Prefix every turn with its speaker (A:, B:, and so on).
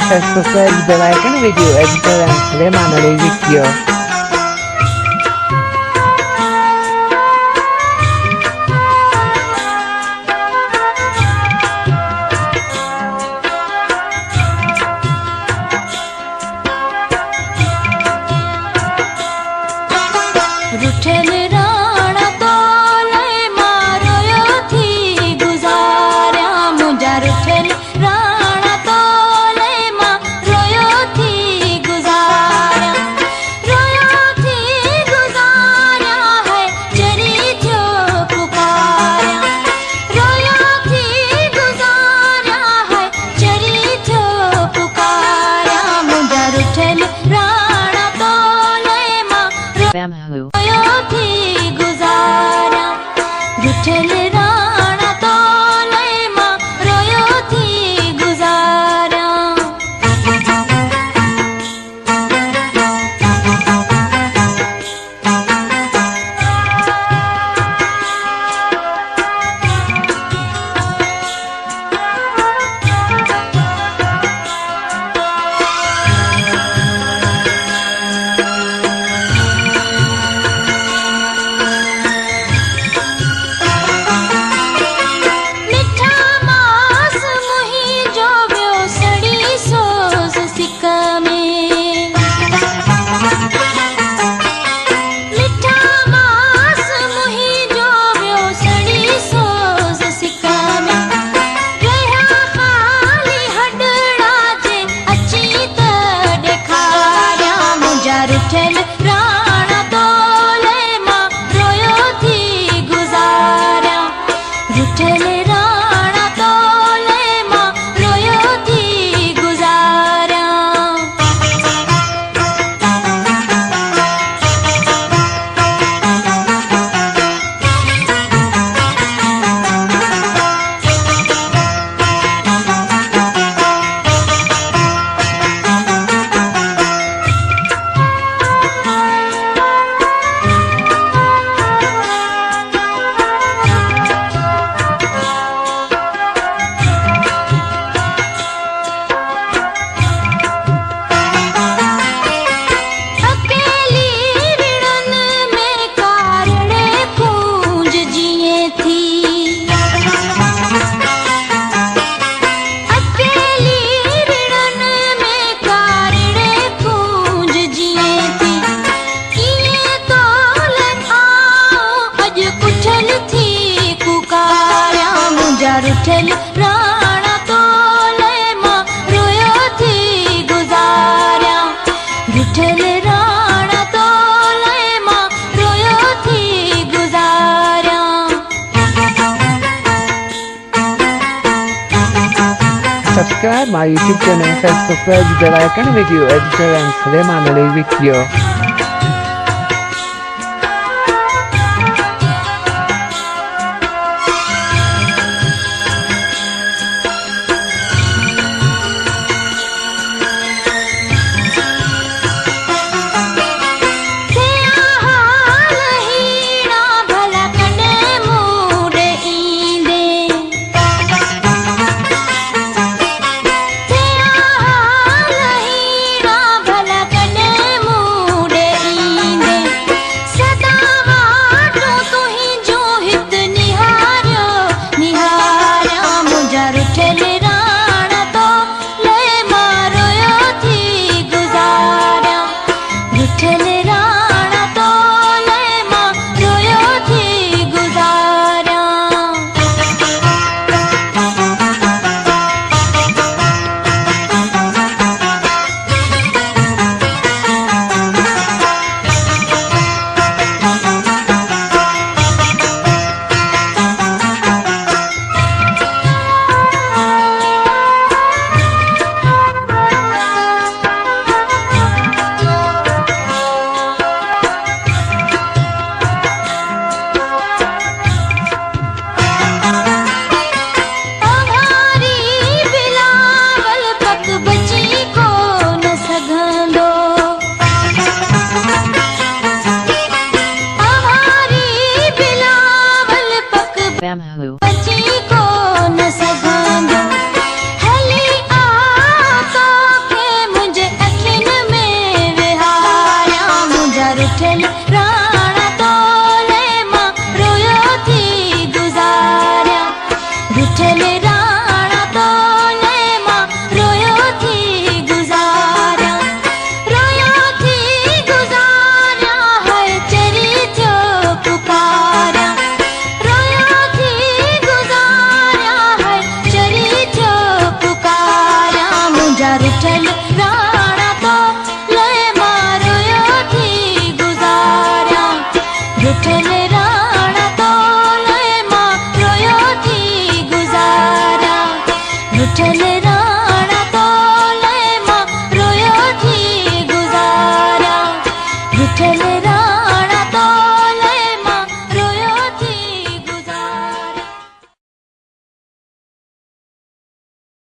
A: subscribe the icon video editor and Suleiman Ali video.
B: रुठल Rana तोले मारो यो थी गुजारा मुझा रुठल राणा तोले मारो यो थी गुजारा है जरी थो पुकारा रोयो थी गुजारा है जरी थो पुकारा मुझा रुठल राणा तोले
C: Bamhu.
B: थी गुजारा रुठल राणा तोले रोयो थी गुजारा रुठल राणा तोले रोयो थी गुजारा रुठल राणा तोले रोयो थी गुजारा रुठल राणा तोले रोयो थी गुजारा रुठल राणा तोले रोयो थी गुजारा
A: Subscribe my YouTube channel and subscribe the icon video editor and Suleiman Ali video.
B: रुठल